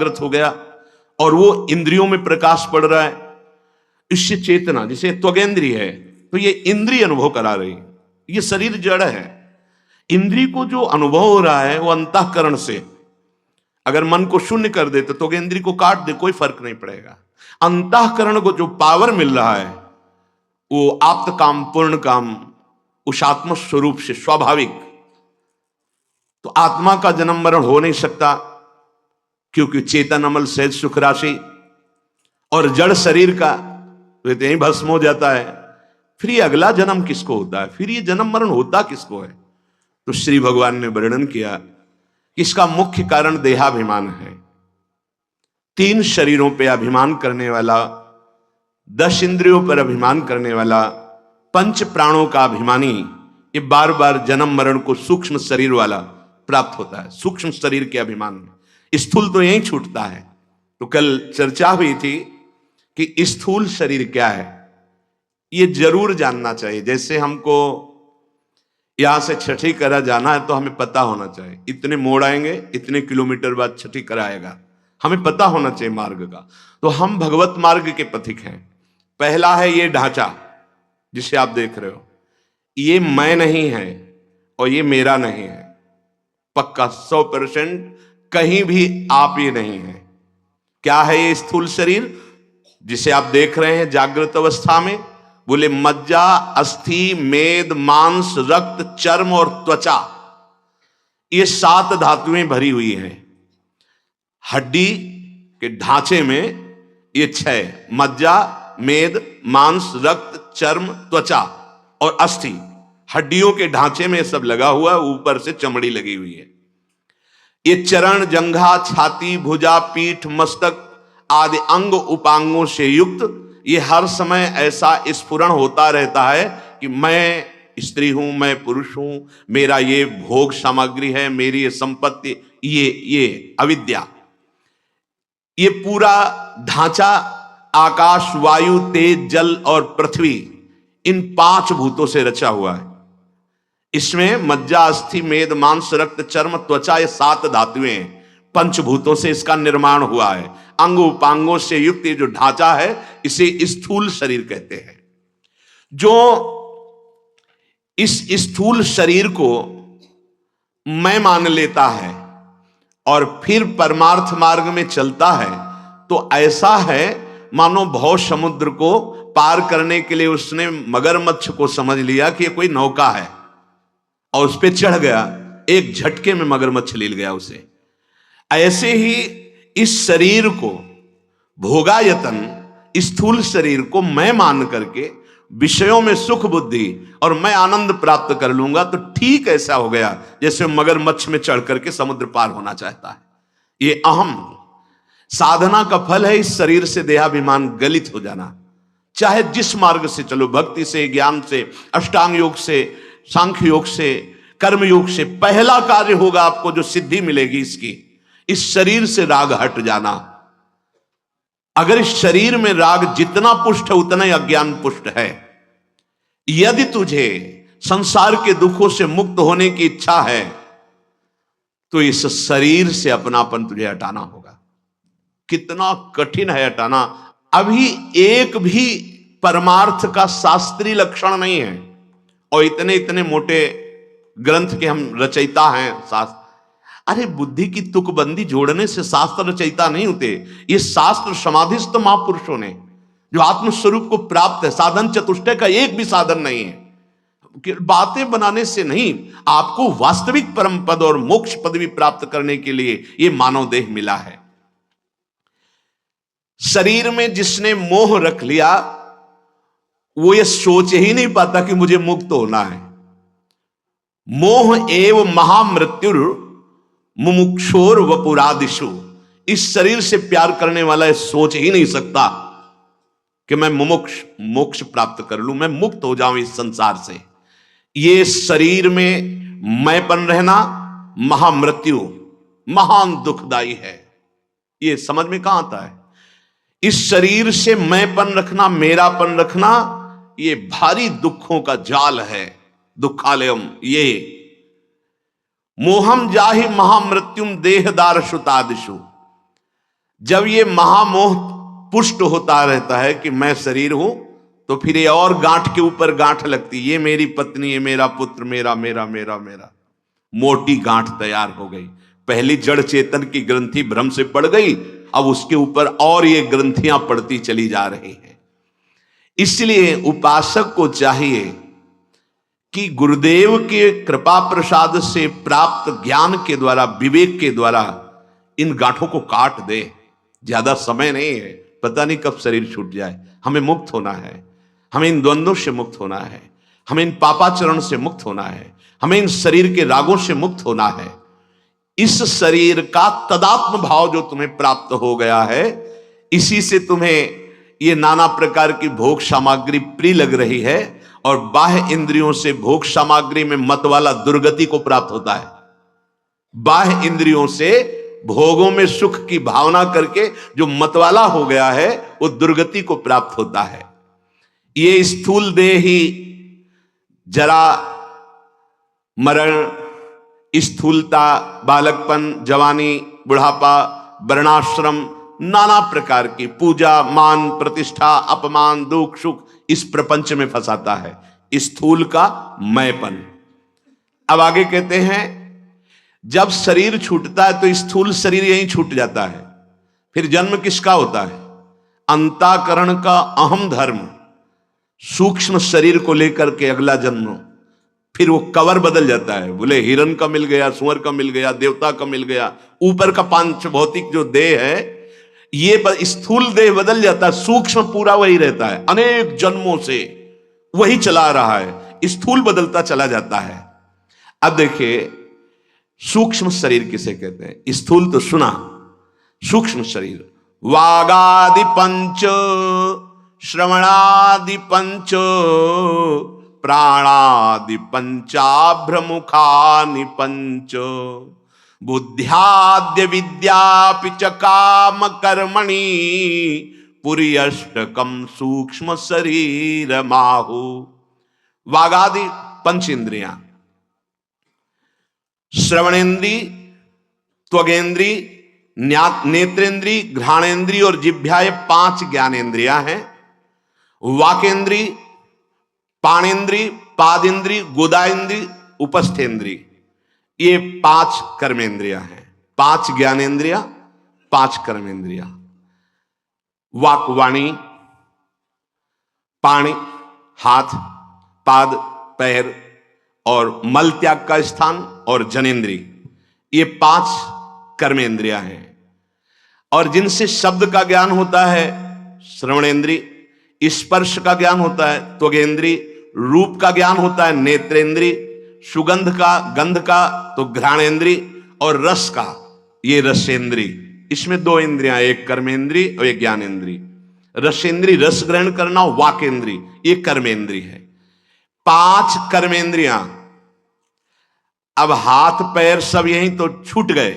जागृत हो गया और वो इंद्रियों में प्रकाश पड़ रहा है। इससे चेतना, जिसे त्वगेंद्रिय है, तो ये इंद्रिय अनुभव करा रही है। ये शरीर जड़ है। इंद्रिय को जो अनुभव हो रहा है वो अंतःकरण से। अगर मन को शून्य कर दे तो त्वगेंद्रिय को काट दे, कोई फर्क नहीं पड़ेगा। अंतःकरण को जो पावर मिल रहा है वो आप्त काम, पूर्ण काम, उस आत्म स्वरूप से स्वाभाविक। तो आत्मा का जन्म मरण हो नहीं सकता, क्योंकि चेतन अमल सहज सुख राशि, और जड़ शरीर का तो यही भस्म हो जाता है। फिर ये अगला जन्म किसको होता है, फिर ये जन्म मरण होता किसको है? तो श्री भगवान ने वर्णन किया कि इसका मुख्य कारण देहाभिमान है। 3 शरीरों पे अभिमान करने वाला, 10 इंद्रियों पर अभिमान करने वाला, 5 प्राणों का अभिमानी, ये बार बार जन्म मरण को सूक्ष्म शरीर वाला प्राप्त होता है। सूक्ष्म शरीर के अभिमान में स्थूल तो यही छूटता है। तो कल चर्चा हुई थी कि स्थूल शरीर क्या है, ये जरूर जानना चाहिए। जैसे हमको यहां से छठी करा जाना है तो हमें पता होना चाहिए इतने मोड़ आएंगे, इतने किलोमीटर बाद छठी करा आएगा, हमें पता होना चाहिए मार्ग का। तो हम भगवत मार्ग के पथिक हैं। पहला है ये ढांचा जिसे आप देख रहे हो, ये मैं नहीं है और ये मेरा नहीं है, पक्का 100%। कहीं भी आप ये नहीं है। क्या है ये स्थूल शरीर जिसे आप देख रहे हैं जागृत अवस्था में? बोले मज्जा, अस्थि, मेद, मांस, रक्त, चर्म और त्वचा, ये 7 धातुएं भरी हुई हैं। हड्डी के ढांचे में ये 6, मज्जा, मेद, मांस, रक्त, चर्म, त्वचा और अस्थि, हड्डियों के ढांचे में सब लगा हुआ है, ऊपर से चमड़ी लगी हुई है। ये चरण, जंघा, छाती, भुजा, पीठ, मस्तक आदि अंग उपांगों से युक्त, ये हर समय ऐसा स्फुरण होता रहता है कि मैं स्त्री हूं, मैं पुरुष हूं, मेरा ये भोग सामग्री है, मेरी ये संपत्ति, ये अविद्या। ये पूरा ढांचा आकाश, वायु, तेज, जल और पृथ्वी, इन 5 भूतों से रचा हुआ है। इसमें मज्जा, अस्थि, मेद, मांस, रक्त, चर्म, त्वचा, ये 7 धातुएं, पंचभूतों से इसका निर्माण हुआ है। अंग उपांगों से युक्त ये जो ढांचा है इसे स्थूल शरीर कहते हैं। जो इस स्थूल शरीर को मैं मान लेता है और फिर परमार्थ मार्ग में चलता है तो ऐसा है मानो भव समुद्र को पार करने के लिए उसने मगरमच्छ को समझ लिया कि ये कोई नौका है और उस पर चढ़ गया, एक झटके में मगरमच्छ ले गया उसे। ऐसे ही इस शरीर को, भोगायतन स्थूल शरीर को मैं मान करके विषयों में सुख बुद्धि और मैं आनंद प्राप्त कर लूंगा, तो ठीक ऐसा हो गया जैसे मगरमच्छ में चढ़ करके समुद्र पार होना चाहता है। ये अहम साधना का फल है, इस शरीर से देहाभिमान गलित हो जाना। चाहे जिस मार्ग से चलो, भक्ति से, ज्ञान से, अष्टांग योग से, सांख्य योग से, कर्म योग से, पहला कार्य होगा आपको जो सिद्धि मिलेगी इसकी, इस शरीर से राग हट जाना। अगर इस शरीर में राग जितना पुष्ट है उतना ही अज्ञान पुष्ट है। यदि तुझे संसार के दुखों से मुक्त होने की इच्छा है तो इस शरीर से अपनापन तुझे हटाना होगा। कितना कठिन है हटाना। अभी एक भी परमार्थ का शास्त्रीय लक्षण नहीं है और इतने इतने मोटे ग्रंथ के हम रचयिता हैं शास्त्र। अरे बुद्धि की तुकबंदी जोड़ने से शास्त्र रचयिता नहीं होते। ये शास्त्र समाधिस्थ महापुरुषों ने जो आत्मस्वरूप को प्राप्त है, साधन चतुष्टय का एक भी साधन नहीं है। बातें बनाने से नहीं, आपको वास्तविक परम पद और मोक्ष पदवी प्राप्त करने के लिए ये मानव देह मिला है। शरीर में जिसने मोह रख लिया वो ये सोच ही नहीं पाता कि मुझे मुक्त होना है। मोह एव महामृत्युर मुमुक्षोर वपुरादिशु। इस शरीर से प्यार करने वाला ये सोच ही नहीं सकता कि मैं मोक्ष प्राप्त कर लूं, मैं मुक्त हो जाऊं इस संसार से। ये शरीर में मैंपन रहना महामृत्यु, महान दुखदाई है। ये समझ में कहां आता है? इस शरीर से मैंपन रखना, मेरापन रखना, ये भारी दुखों का जाल है, दुखालयम। ये मोहम जाहि महामृत्युम देहदार शुतादिशु। जब ये महामोह पुष्ट होता रहता है कि मैं शरीर हूं, तो फिर ये और गांठ के ऊपर गांठ लगती, ये मेरी पत्नी, ये मेरा पुत्र, मेरा मेरा मेरा मेरा, मोटी गांठ तैयार हो गई। पहली जड़ चेतन की ग्रंथि भ्रम से पड़ गई, अब उसके ऊपर और ये ग्रंथियां पड़ती चली जा रही हैं। इसलिए उपासक को चाहिए कि गुरुदेव के कृपा प्रसाद से प्राप्त ज्ञान के द्वारा, विवेक के द्वारा इन गांठों को काट दे। ज्यादा समय नहीं है, पता नहीं कब शरीर छूट जाए। हमें मुक्त होना है, हमें इन द्वंद्वों से मुक्त होना है, हमें इन पापाचरण से मुक्त होना है, हमें इन शरीर के रागों से मुक्त होना है। इस शरीर का तदात्म भाव जो तुम्हें प्राप्त हो गया है, इसी से तुम्हें ये नाना प्रकार की भोग सामग्री प्रिय लग रही है, और बाह्य इंद्रियों से भोग सामग्री में मत वाला दुर्गति को प्राप्त होता है। बाह्य इंद्रियों से भोगों में सुख की भावना करके जो मतवाला हो गया है, वो दुर्गति को प्राप्त होता है। ये स्थूल देह ही जरा, मरण, स्थूलता, बालकपन, जवानी, बुढ़ापा, वर्णाश्रम, नाना प्रकार की पूजा, मान, प्रतिष्ठा, अपमान, दुख, सुख, इस प्रपंच में फंसाता है, स्थूल का मैपन। अब आगे कहते हैं, जब शरीर छूटता है तो स्थूल शरीर यहीं छूट जाता है। फिर जन्म किसका होता है? अंतःकरण का अहम धर्म, सूक्ष्म शरीर को लेकर के अगला जन्म। फिर वो कवर बदल जाता है, बोले हिरण का मिल गया, सुअर का मिल गया, देवता का मिल गया। ऊपर का पांच भौतिक जो देह है, ये स्थूल देह बदल जाता है, सूक्ष्म पूरा वही रहता है। अनेक जन्मों से वही चला रहा है, स्थूल बदलता चला जाता है। अब देखिए, सूक्ष्म शरीर किसे कहते हैं? स्थूल तो सुना, सूक्ष्म शरीर वागादि पंच, श्रवणादि पंच, प्राणादि पंचाभ्रमुखानि पंच, बुद्ध्याद्य विद्यापि च काम कर्मणि, पुर्यष्टकम सूक्ष्म शरीर माहु। वागादि पंच इंद्रियां, श्रवणेन्द्री, त्वगेंद्री, नेत्रेंद्री, घ्राणेन्द्री और जिह्वा, ये पांच ज्ञानेन्द्रियां हैं। वाकेंद्री, पाणेन्द्री, पादेंद्री, गोदाएंद्री, उपस्थेंद्री, ये पांच कर्मेंद्रियां हैं। पांच ज्ञानेन्द्रियां, पांच कर्मेंद्रियां। वाक वाणी, पाणी हाथ, पाद पैर और मल त्याग का स्थान, और जनेन्द्री, ये पांच कर्मेंद्रियां हैं। और जिनसे शब्द का ज्ञान होता है श्रवणेन्द्री, स्पर्श का ज्ञान होता है त्वगेंद्री, रूप का ज्ञान होता है नेत्रेंद्री, सुगंध का, गंध का तो घ्राणेन्द्री, और रस का ये रसेंद्री। इसमें दो इंद्रियां, एक कर्मेंद्री और एक ज्ञानेन्द्री। रसेंद्री रस ग्रहण करना, वाकेंद्री ये कर्मेंद्री है। पांच कर्मेंद्रियां। अब हाथ पैर सब यहीं तो छूट गए,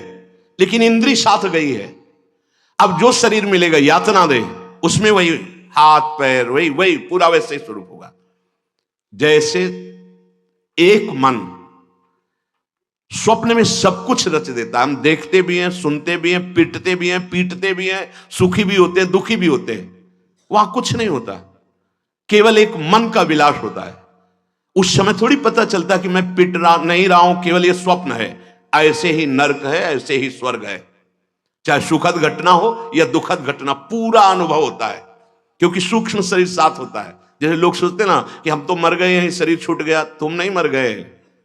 लेकिन इंद्री साथ गई है। अब जो शरीर मिलेगा यातना दे, उसमें वही हाथ पैर, वही वही पूरा वैसे ही स्वरूप होगा। जैसे एक मन स्वप्न में सब कुछ रच देता है। हम देखते भी हैं, सुनते भी हैं, पिटते भी हैं, पीटते भी हैं, सुखी भी होते हैं, दुखी भी होते हैं। वहां कुछ नहीं होता, केवल एक मन का विलास होता है। उस समय थोड़ी पता चलता कि मैं पिट रहा नहीं रहा हूं, केवल ये स्वप्न है। ऐसे ही नर्क है, ऐसे ही स्वर्ग है। चाहे सुखद घटना हो या दुखद घटना, पूरा अनुभव होता है, क्योंकि सूक्ष्म शरीर साथ होता है। जैसे लोग सोचते ना कि हम तो मर गए हैं, शरीर छूट गया। तुम नहीं मर गए,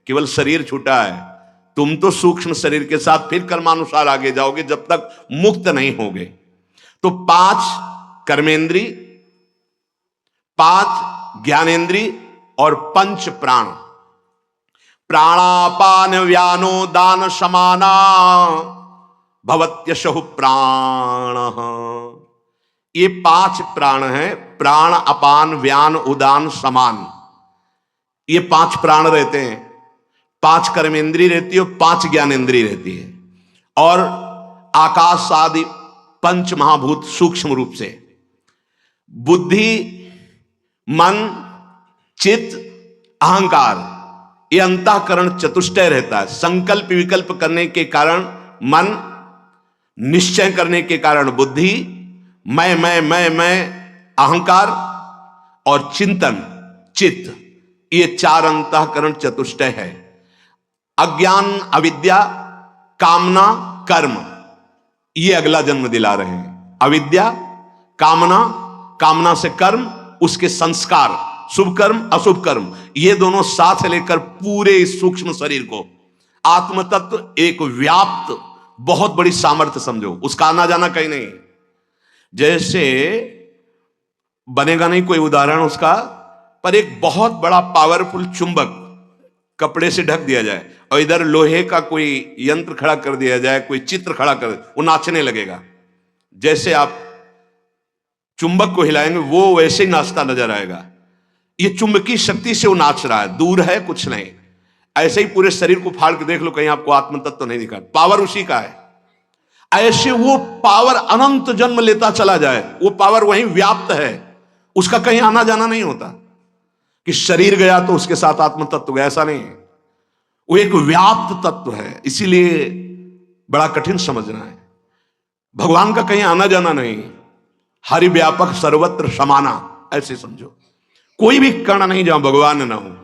केवल शरीर छूटा है। तुम तो सूक्ष्म शरीर के साथ फिर कर्मानुसार आगे जाओगे, जब तक मुक्त नहीं होगे। तो पांच कर्मेंद्री, पांच ज्ञानेन्द्री और पंच प्राण। प्राणापान व्यानो दान समाना भवत्यशहु प्राण। ये पांच प्राण हैं, प्राण, अपान, व्यान, उदान, समान। ये पांच प्राण रहते हैं, पांच कर्मेंद्री रहती है, पांच ज्ञानेन्द्री रहती है, और आकाश आदि पंच महाभूत सूक्ष्म रूप से। बुद्धि, मन, चित्त, अहंकार, ये अंतःकरण चतुष्टय रहता है। संकल्प विकल्प करने के कारण मन निश्चय करने के कारण बुद्धि, मैं अहंकार और चिंतन चित्त, ये चार अंतःकरण चतुष्टय है। अज्ञान अविद्या कामना कर्म, ये अगला जन्म दिला रहे हैं। अविद्या कामना, कामना से कर्म, उसके संस्कार शुभ कर्म अशुभ कर्म, ये दोनों साथ लेकर पूरे इस सूक्ष्म शरीर को आत्म तत्व एक व्याप्त बहुत बड़ी सामर्थ्य समझो, उसका आना जाना कहीं नहीं। जैसे बनेगा नहीं कोई उदाहरण उसका, पर एक बहुत बड़ा पावरफुल चुंबक कपड़े से ढक दिया जाए और इधर लोहे का कोई यंत्र खड़ा कर दिया जाए, कोई चित्र खड़ा कर, वो नाचने लगेगा। जैसे आप चुंबक को हिलाएंगे वो वैसे ही नाचता नजर आएगा। ये चुंबकीय शक्ति से वो नाच रहा है, दूर है कुछ नहीं। ऐसे ही पूरे शरीर को फाड़ के देख लो, कहीं आपको आत्म तत्व तो नहीं दिखा, पावर उसी का है। ऐसे वो पावर अनंत जन्म लेता चला जाए, वो पावर वहीं व्याप्त है, उसका कहीं आना जाना नहीं होता कि शरीर गया तो उसके साथ आत्म तत्व गया, ऐसा नहीं है। वो एक व्याप्त तत्व है, इसीलिए बड़ा कठिन समझना है। भगवान का कहीं आना जाना नहीं, हरि व्यापक सर्वत्र समाना, ऐसे समझो। कोई भी कण नहीं जहां भगवान ना हो,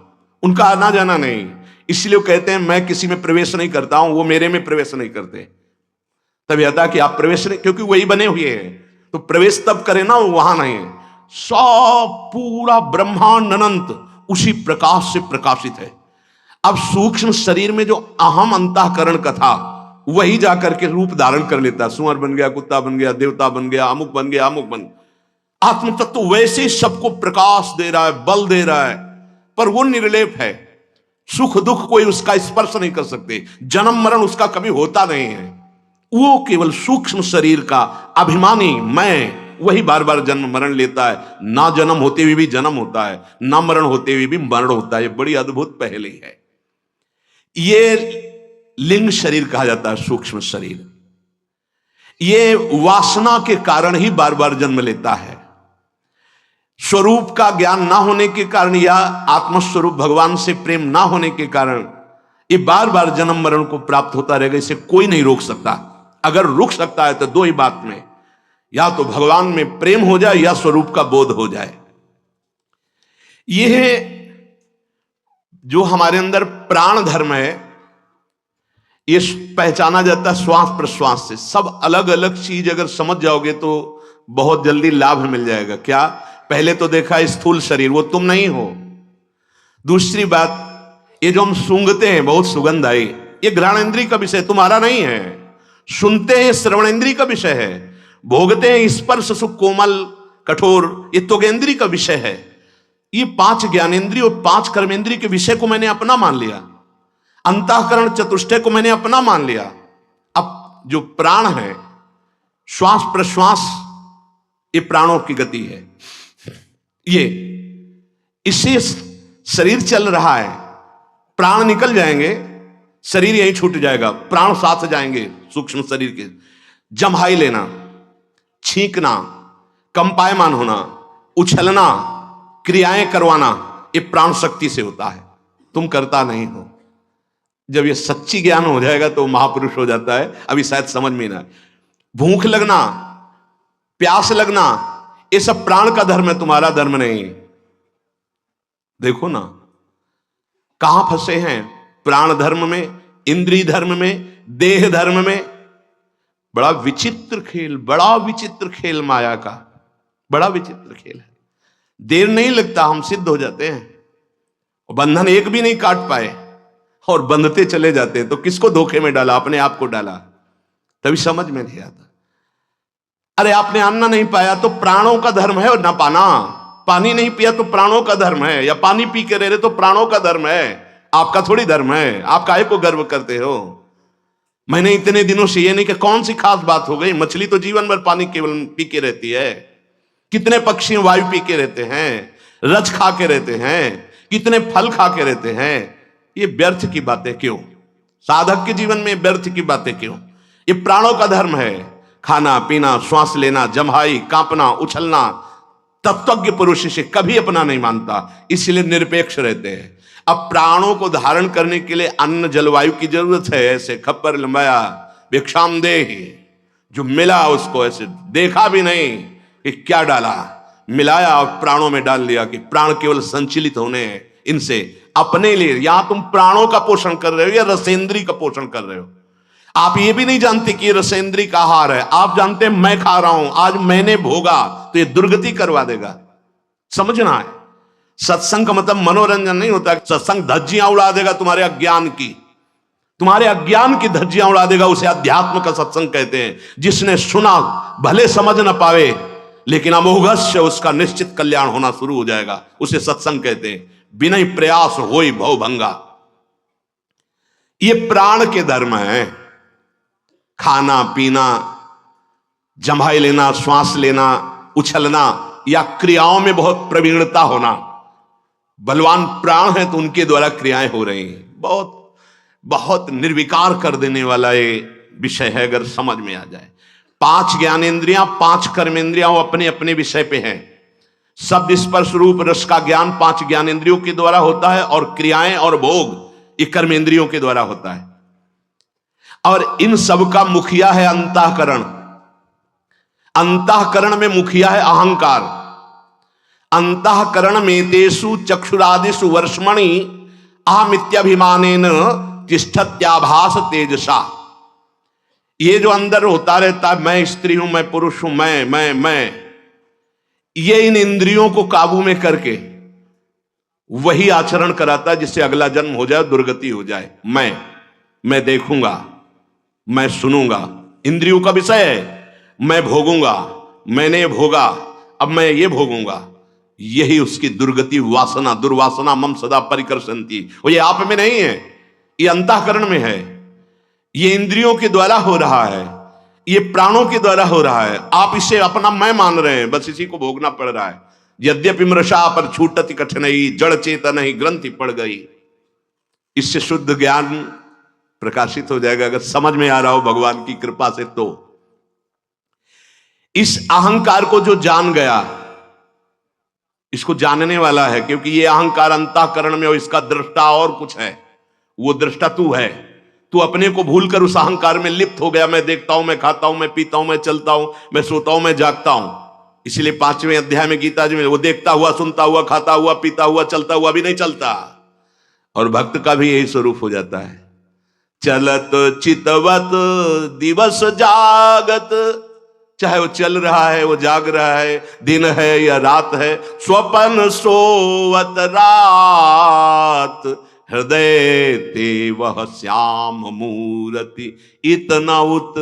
उनका आना जाना नहीं। इसलिए वो कहते हैं मैं किसी में प्रवेश नहीं करता हूं, वो मेरे में प्रवेश नहीं करते। तब यह था कि आप प्रवेश नहीं, क्योंकि वही बने हुए हैं, तो प्रवेश तब करें ना, वो वहां नहीं है। सब पूरा ब्रह्मांड अनंत उसी प्रकाश से प्रकाशित है। अब सूक्ष्म शरीर में जो अहम अंतःकरण का था, वही जाकर के रूप धारण कर लेता, सुअर बन गया, कुत्ता बन गया, देवता बन गया, अमुक बन गया, अमुक बन। आत्म तत्व वैसे ही सबको प्रकाश दे रहा है, बल दे रहा है, पर वो निर्लेप है। सुख दुख कोई उसका स्पर्श नहीं कर सकते, जन्म मरण उसका कभी होता नहीं है। वो केवल सूक्ष्म शरीर का अभिमानी मैं, वही बार बार जन्म मरण लेता है। ना जन्म होते हुए भी जन्म होता है, ना मरण होते हुए भी मरण होता है। ये बड़ी अद्भुत पहली है। ये लिंग शरीर कहा जाता है, सूक्ष्म शरीर। ये वासना के कारण ही बार बार जन्म लेता है। स्वरूप का ज्ञान ना होने के कारण या आत्मस्वरूप भगवान से प्रेम ना होने के कारण ये बार बार जन्म मरण को प्राप्त होता रहेगा। इसे कोई नहीं रोक सकता। अगर रुक सकता है तो दो ही बात में, या तो भगवान में प्रेम हो जाए या स्वरूप का बोध हो जाए। यह जो हमारे अंदर प्राण धर्म है, ये पहचाना जाता है श्वास प्रश्वास से। सब अलग अलग चीज अगर समझ जाओगे तो बहुत जल्दी लाभ मिल जाएगा। क्या? पहले तो देखा स्थूल शरीर, वो तुम नहीं हो। दूसरी बात, ये जो हम सूंघते हैं बहुत सुगंध आई, ये घ्राणेंद्रिय का विषय, तुम्हारा नहीं है। सुनते हैं श्रवणेंद्रिय का विषय है। भोगते हैं स्पर्श सुख कोमल कठोर, ये त्वगेंद्रिय का विषय है। ये 5 ज्ञानेंद्रिय और 5 कर्मेंद्रिय के विषय को मैंने अपना मान लिया, अंतःकरण चतुष्टय को मैंने अपना मान लिया। अब जो प्राण है, श्वास प्रश्वास, ये प्राणों की गति है। ये इससे शरीर चल रहा है। प्राण निकल जाएंगे, शरीर यहीं छूट जाएगा, प्राण साथ जाएंगे सूक्ष्म शरीर के। जम्हाई लेना, छींकना, कंपायमान होना, उछलना, क्रियाएं करवाना, ये प्राण शक्ति से होता है, तुम करता नहीं हो। जब ये सच्ची ज्ञान हो जाएगा तो महापुरुष हो जाता है। अभी शायद समझ में ना। भूख लगना, प्यास लगना, ये सब प्राण का धर्म है, तुम्हारा धर्म नहीं। देखो ना कहां फंसे हैं, प्राण धर्म में, इंद्रिय धर्म में, देह धर्म में। बड़ा विचित्र खेल, बड़ा विचित्र खेल माया का, बड़ा विचित्र खेल है। देर नहीं लगता, हम सिद्ध हो जाते हैं। बंधन एक भी नहीं काट पाए और बंधते चले जाते हैं। तो किसको धोखे में डाला? अपने आप को डाला। तभी समझ में नहीं आता। अरे आपने अन्ना नहीं पाया तो प्राणों का धर्म है और ना पाना। पानी नहीं पिया तो प्राणों का धर्म है, या पानी पी के रह रहे तो प्राणों का धर्म है, आपका थोड़ी धर्म है। आप काहे को गर्व करते हो? मैंने इतने दिनों से ये नहीं कि कौन सी खास बात हो गई। मछली तो जीवन भर पानी केवल पी के रहती है। कितने पक्षी वायु पी के रहते हैं, रज खा के रहते हैं, कितने फल खा के रहते हैं। ये व्यर्थ की बातें क्यों? साधक के जीवन में व्यर्थ की बातें क्यों? ये प्राणों का धर्म है। खाना पीना, श्वास लेना, जम्हाई, कांपना, उछलना, तत्वज्ञ पुरुष से कभी अपना नहीं मानता, इसलिए निरपेक्ष रहते हैं। अब प्राणों को धारण करने के लिए अन्न जलवायु की जरूरत है। ऐसे खप्पर लंबाया भिक्षाम देहि, जो मिला उसको ऐसे देखा भी नहीं कि क्या डाला, मिलाया और प्राणों में डाल दिया कि प्राण केवल संचलित होने हैं इनसे, अपने लिए। यहां तुम प्राणों का पोषण कर रहे हो या रसेंद्री का पोषण कर रहे हो। आप ये भी नहीं जानते कि ये रसेंद्री का आहार है, आप जानते हैं मैं खा रहा हूं, आज मैंने भोगा, तो ये दुर्गति करवा देगा। समझना है, सत्संग का मतलब मनोरंजन नहीं होता। सत्संग धज्जियां उड़ा देगा तुम्हारे अज्ञान की, तुम्हारे अज्ञान की धज्जियां उड़ा देगा। उसे अध्यात्म का सत्संग कहते हैं। जिसने सुना भले समझ ना पावे, लेकिन अमोघस्य उसका निश्चित कल्याण होना शुरू हो जाएगा, उसे सत्संग कहते हैं। बिना प्रयास होई भव भंगा, ये प्राण के धर्म है। खाना पीना, जम्हाई लेना, श्वास लेना, उछलना, या क्रियाओं में बहुत प्रवीणता होना। बलवान प्राण है तो उनके द्वारा क्रियाएं हो रही हैं। बहुत बहुत निर्विकार कर देने वाला ये विषय है, अगर समझ में आ जाए। 5 ज्ञानेंद्रियां, 5 कर्मेंद्रियां वो अपने अपने विषय पे हैं। शब्द स्पर्श रूप रस का ज्ञान 5 ज्ञानेंद्रियों के द्वारा होता है, और क्रियाएं और भोग ये कर्मेंद्रियों के द्वारा होता है। और इन सब का मुखिया है अंतःकरण। अंतःकरण में मुखिया है अहंकार। अंतःकरण में तेषु चक्षुरादिषु वर्ष्मणि अहमित्यभिमानेन तिष्ठत्याभास तेजसा। ये जो अंदर होता रहता है, मैं स्त्री हूं, मैं पुरुष हूं, मैं, ये इन इंद्रियों को काबू में करके वही आचरण कराता है जिससे अगला जन्म हो जाए, दुर्गति हो जाए। मैं देखूंगा, मैं सुनूंगा, इंद्रियों का विषय है। मैं भोगूंगा, मैंने भोगा, अब मैं ये भोगूंगा। यही उसकी दुर्गति, वासना, दुर्वासना मम सदा परिकर्षन्ति। वो ये आप में नहीं है, ये अंतःकरण में है। ये इंद्रियों के द्वारा हो रहा है, ये प्राणों के द्वारा हो रहा है। आप इसे अपना मैं मान रहे हैं, बस इसी को भोगना पड़ रहा है। यद्यपि मृषा पर छूटति कठिनाई, जड़ चेतन ही ग्रंथि पड़ गई। इससे शुद्ध ज्ञान प्रकाशित हो जाएगा, अगर समझ में आ रहा हो भगवान की कृपा से। तो इस अहंकार को जो जान गया, इसको जानने वाला है, क्योंकि ये अहंकार अंतःकरण में, और इसका दृष्टा और कुछ है। वो दृष्टा तू है। तू अपने को भूलकर उस अहंकार में लिप्त हो गया। मैं देखता हूं, मैं खाता हूं, मैं पीता हूं, मैं चलता हूं, मैं सोता हूं, मैं जागता हूं। इसलिए 5वें अध्याय में गीता जी में वो देखता हुआ, सुनता हुआ, खाता हुआ, पीता हुआ, चलता हुआ भी नहीं चलता। और भक्त का भी यही स्वरूप हो जाता है। चलत चितवत दिवस जागत, चाहे वो चल रहा है, वो जाग रहा है, दिन है या रात है। स्वपन सोवत रात, हृदय ते वह श्याम मूर्ति, इतना उत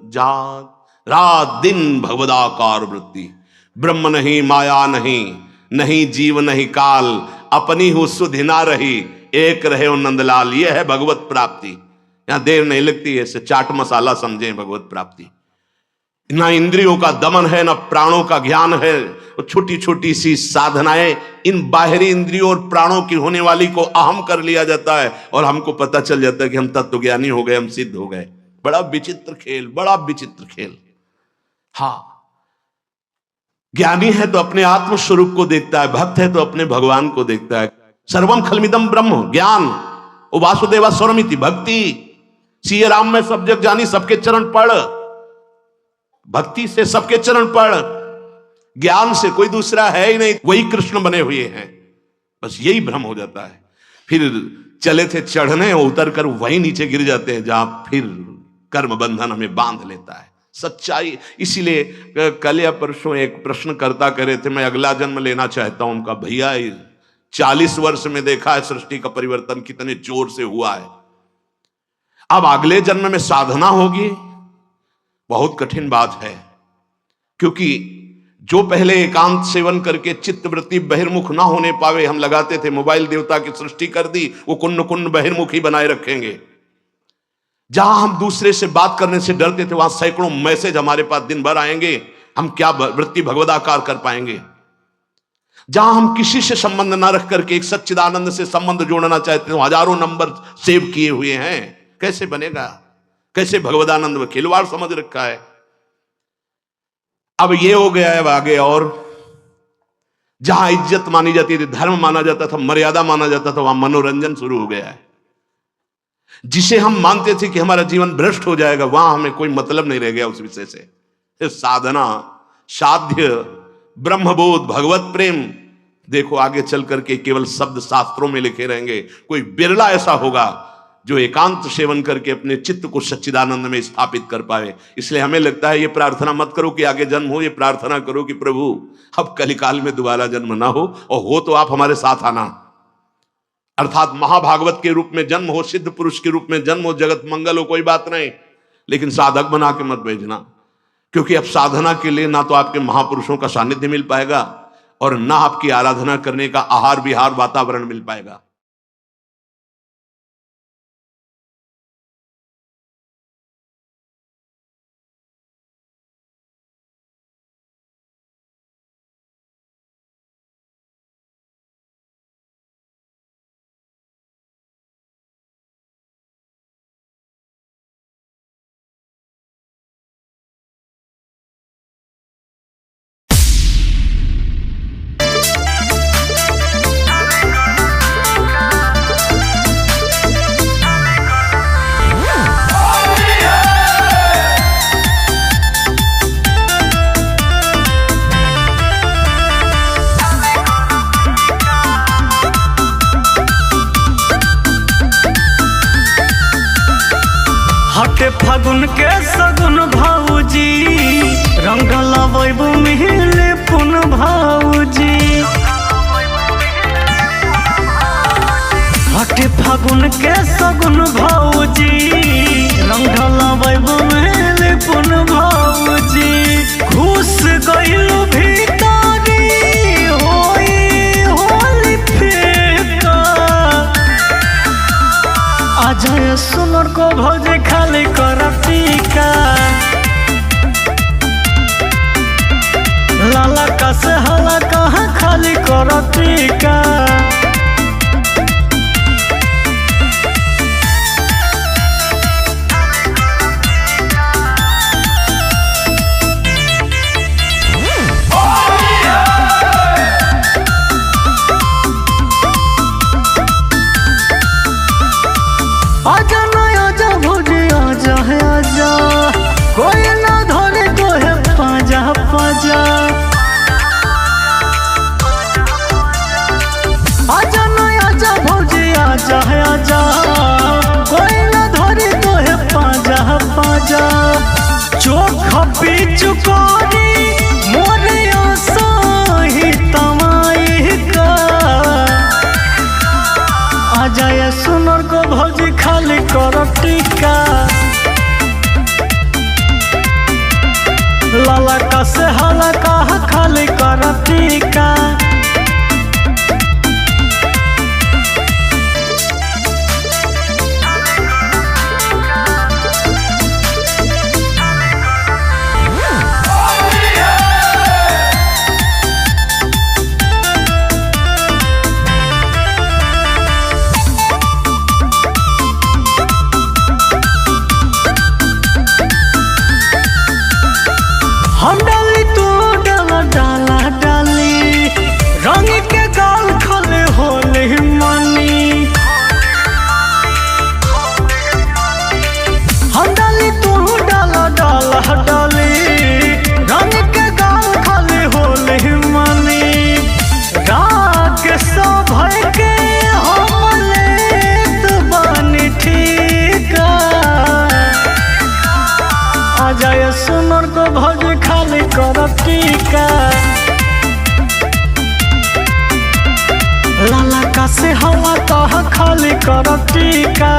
जात। रात दिन भगवदाकार वृत्ति, ब्रह्म नहीं, माया नहीं, नहीं जीव नहीं काल, अपनी हूं सुधि ना रही, एक रहे ओ नंदलाल। यह है भगवत प्राप्ति। यहां देर नहीं लगती है, इसे चाट मसाला समझें भगवत प्राप्ति। ना इंद्रियों का दमन है, ना प्राणों का ज्ञान है। छोटी छोटी सी साधनाएं इन बाहरी इंद्रियों और प्राणों की होने वाली को अहम कर लिया जाता है, और हमको पता चल जाता है कि हम तत्वज्ञानी हो गए, हम सिद्ध हो गए। बड़ा विचित्र खेल, बड़ा विचित्र खेल। हाँ, ज्ञानी है तो अपने आत्म स्वरूप को देखता है, भक्त है तो अपने भगवान को देखता है। सर्वम खलमिदम ब्रह्म, ज्ञान। ओ वासुदेवा स्वरमिति, भक्ति। सिया राम में सब जग जानी, सबके चरण पढ़। भक्ति से सबके चरण पढ़। ज्ञान से कोई दूसरा है ही नहीं, वही कृष्ण बने हुए हैं। बस यही भ्रम हो जाता है। फिर चले थे चढ़ने, उतर कर वहीं नीचे गिर जाते हैं जहां फिर कर्म बंधन हमें बांध लेता है। सच्चाई। इसीलिए कल या परसों एक प्रश्न करता करे थे, मैं अगला जन्म लेना चाहता हूं। उनका भैया 40 वर्ष में देखा है सृष्टि का परिवर्तन कितने जोर से हुआ है। अब अगले जन्म में साधना होगी, बहुत कठिन बात है। क्योंकि जो पहले एकांत सेवन करके चित्त वृत्ति बहिर्मुख ना होने पावे, हम लगाते थे मोबाइल देवता की सृष्टि कर दी, वो कुन्न कुन्न बहिर्मुखी बनाए रखेंगे। जहां हम दूसरे से बात करने से डरते थे, वहां सैकड़ों मैसेज हमारे पास दिन भर आएंगे, हम क्या वृत्ति भगवदाकार कर पाएंगे। जहां हम किसी से संबंध ना रख करके एक सच्चिदानंद से संबंध जोड़ना चाहते हैं, हजारों नंबर सेव किए हुए हैं। कैसे बनेगा? कैसे भगवदानंद में खिलवाड़ समझ रखा है। अब ये हो गया है। अब आगे और जहां इज्जत मानी जाती थी, धर्म माना जाता था, मर्यादा माना जाता था, वहां मनोरंजन शुरू हो गया है। जिसे हम मानते थे कि हमारा जीवन भ्रष्ट हो जाएगा, वहां हमें कोई मतलब नहीं रह गया उस विषय से। साधना, साध्य, ब्रह्मबोध, भगवत प्रेम, देखो आगे चल करके केवल शब्द शास्त्रों में लिखे रहेंगे। कोई बिरला ऐसा होगा जो एकांत सेवन करके अपने चित्त को सच्चिदानंद में स्थापित कर पाए। इसलिए हमें लगता है ये प्रार्थना मत करो कि आगे जन्म हो, ये प्रार्थना करो कि प्रभु अब कलिकाल में दोबारा जन्म ना हो, और हो तो आप हमारे साथ आना। अर्थात महाभागवत के रूप में जन्म हो, सिद्ध पुरुष के रूप में जन्म हो, जगत मंगल हो, कोई बात नहीं, लेकिन साधक बना के मत भेजना। क्योंकि अब साधना के लिए ना तो आपके महापुरुषों का सानिध्य मिल पाएगा और ना आपकी आराधना करने का आहार विहार वातावरण मिल पाएगा। हटे फागुन के सगुन भाऊजी, रंग लबैबू मिले पुन भाऊजी। हटे फागुन के सगुन भाऊजी, रंग लबैबू मिले पुन भाऊजी। घुस गइलू भीतरी होई होली फेंका, अजय सुनर को भौजी खाली कर टीका। लाला का से हला कहाँ खाली कर टीका। आजा ना आजा भौजी आजा है आजा, कोई ना धरे तो है पाजा पाजा। आजा ना आजा भौजी आजा है आजा, कोई ना धरे तो है पाजा पाजा। चोखा पीछू कोरी मोरे आसाही तमाई का, आजा ये सुनर को भौजी खाली कर टीका। लाला का से हाला कहा खाली कर टीका। हम डाली तू डाला डाला डाली, रंग के गाल खले होले मनी। हम डाली तू डाला डाला डाली, रंग के गाल खले होले मनी। राग सो भय के हम लेत बानी ठीका, आजा ये सुनर को भौजी खाली कर टीका। लाला का से हवा कहा खाली कर टीका।